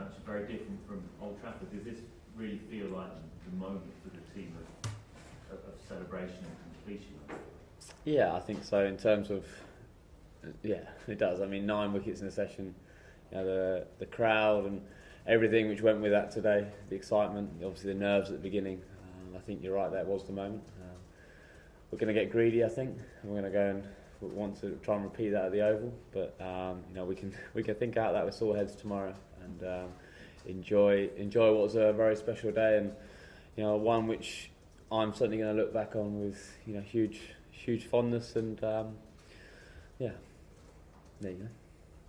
match is very different from Old Trafford. Does this really feel like the moment for the team of celebration and completion? Yeah, I think so. In terms of, yeah, it does. I mean, 9 wickets in a session. You know, the crowd and everything which went with that today. The excitement, obviously the nerves at the beginning. I think you're right. That was the moment. We're going to get greedy, I think. We're going to go and want to try and repeat that at the Oval. But you know, we can think out that with sore heads tomorrow and enjoy what was a very special day, and you know, one which I'm certainly going to look back on with, you know, huge fondness, and yeah, there you go.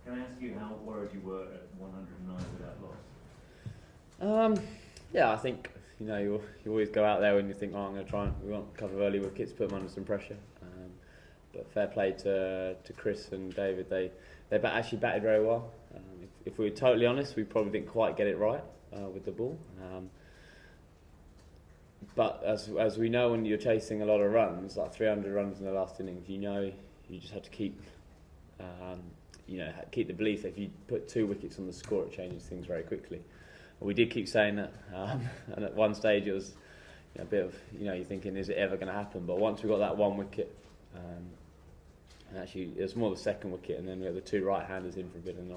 Can I ask you how worried you were at 109 with that loss? Yeah, I think, you know, you always go out there when you think, oh, I'm going to try and we want a couple of early wickets, put them under some pressure. But fair play to Chris and David. They actually batted very well. If we were totally honest, we probably didn't quite get it right with the ball. But as we know, when you're chasing a lot of runs, like 300 runs in the last innings, you know you just have to keep keep the belief that if you put 2 wickets on the score, it changes things very quickly. And we did keep saying that, and at one stage it was a bit of, you're thinking, is it ever going to happen? But once we got that 1 wicket, and actually it was more the 2nd wicket, and then we had the 2 right-handers in for a bit, and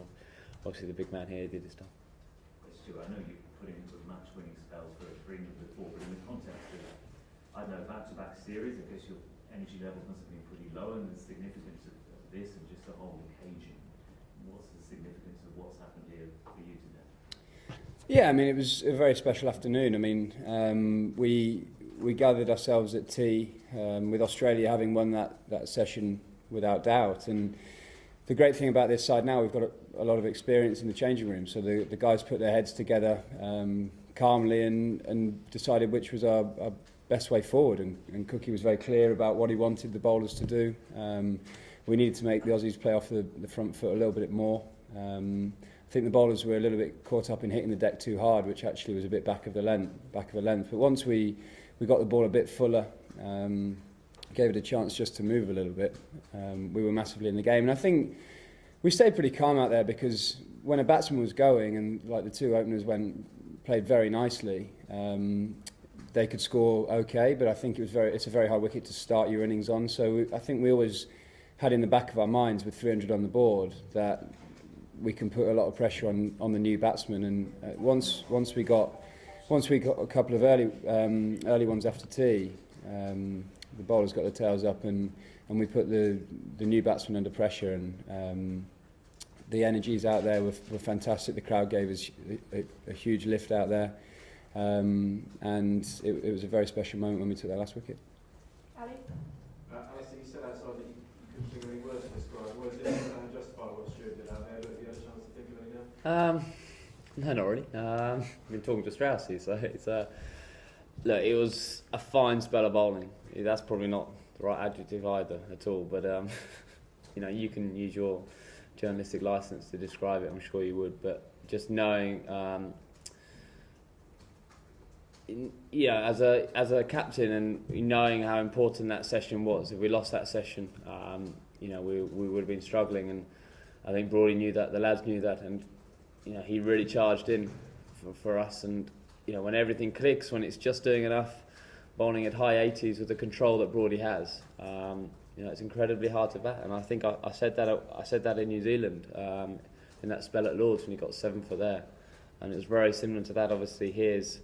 obviously the big man here did his stuff. Stuart, I know you put in sort of match-winning spells for England before, but in the context of, I don't know, back-to-back series, I guess your energy level must have been pretty low, and the significance of this and just the whole occasion. What's the significance of what's happened here for you today? Yeah, I mean, it was a very special afternoon. I mean, we gathered ourselves at tea with Australia having won that session without doubt, and the great thing about this side now, we've got a lot of experience in the changing room, so the guys put their heads together calmly and decided which was our best way forward, and Cookie was very clear about what he wanted the bowlers to do. We needed to make the Aussies play off the front foot a little bit more. I think the bowlers were a little bit caught up in hitting the deck too hard, which actually was a bit back of a length. But once we got the ball a bit fuller, gave it a chance just to move a little bit, we were massively in the game. And I think we stayed pretty calm out there, because when a batsman was going, and like the 2 openers played very nicely, they could score okay, but I think it's a very hard wicket to start your innings on. So I think we always had in the back of our minds, with 300 on the board, that we can put a lot of pressure on the new batsmen. And once we got a couple of early ones after tea, the bowlers got their tails up, and we put the new batsmen under pressure, and the energies out there were fantastic. The crowd gave us a huge lift out there, and it was a very special moment when we took that last wicket. Ali? Alistair, you said outside that you couldn't think of any words to describe. Was it justify what Stuart did out there, but have you had a chance to think of any now? No, not really. I've been talking to Straussy, so it's look, it was a fine spell of bowling. That's probably not the right adjective either at all, but you can use your journalistic license to describe it, I'm sure you would, but just knowing as a captain, and knowing how important that session was, if we lost that session, we would have been struggling, and I think Broady knew that, the lads knew that, and he really charged in for us, and when everything clicks, when it's just doing enough, bowling at high 80s with the control that Broady has, it's incredibly hard to bat. And I think I said that in New Zealand in that spell at Lords when he got 7 for there, and it was very similar to that. Obviously, his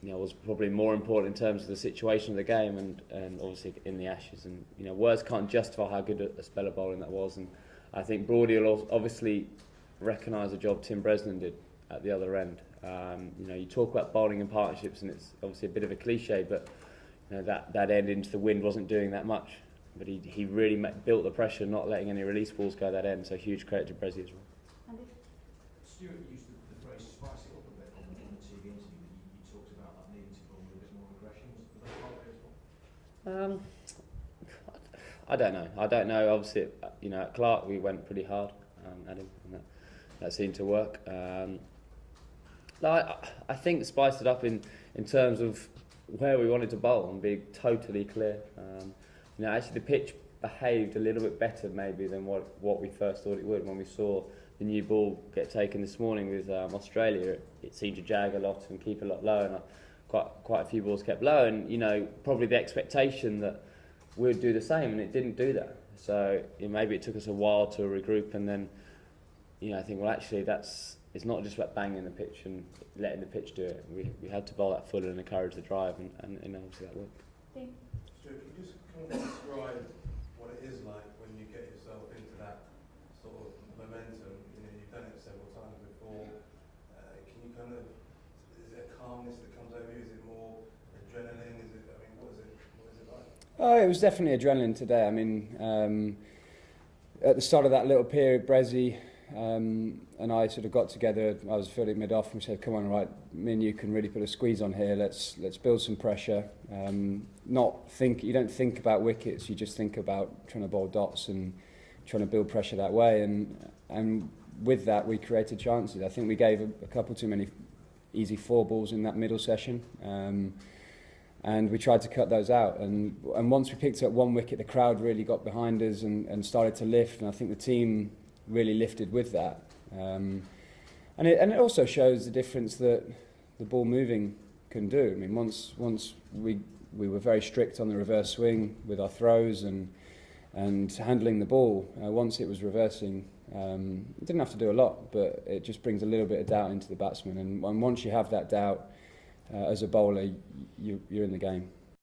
was probably more important in terms of the situation of the game, and obviously in the Ashes. And words can't justify how good a spell of bowling that was. And I think Broady will obviously recognise the job Tim Bresnan did at the other end. You talk about bowling in partnerships, and it's obviously a bit of a cliche, but that end into the wind wasn't doing that much. But he really built the pressure, not letting any release balls go that end. So huge credit to Brezzy as well. Andy? Stuart used the phrase spice it up a bit on the TV interview. You talked about that needing to bowl with a bit more aggression. Was that part of it as well? I don't know. Obviously, at Clark we went pretty hard at him, and that seemed to work. I think spiced it up in terms of where we wanted to bowl and be totally clear. Actually the pitch behaved a little bit better maybe than what we first thought it would when we saw the new ball get taken this morning with Australia, it seemed to jag a lot and keep a lot low, and quite a few balls kept low, and you know, probably the expectation that we'd do the same, and it didn't do that. So maybe it took us a while to regroup, and then I think, well, actually it's not just about banging the pitch and letting the pitch do it. We had to bowl that full and encourage the drive, and obviously that worked. Stuart, can you just kind of describe what it is like when you get yourself into that sort of momentum? You've done it several times before. Can you kind of, is it a calmness that comes over you? Is it more adrenaline? What is it like? Oh, it was definitely adrenaline today. I mean, at the start of that little period, Brezzy and I sort of got together. I was fielding mid-off, and we said, come on, right, me and you can really put a squeeze on here. Let's build some pressure. You don't think about wickets, you just think about trying to bowl dots and trying to build pressure that way. And with that, we created chances. I think we gave a couple too many easy 4 balls in that middle session. And we tried to cut those out. And once we picked up 1 wicket, the crowd really got behind us and started to lift. And I think the team really lifted with that. And it also shows the difference that the ball moving can do. I mean, once we were very strict on the reverse swing with our throws and handling the ball. Once it was reversing, it didn't have to do a lot, but it just brings a little bit of doubt into the batsman. And once you have that doubt, as a bowler, you're in the game.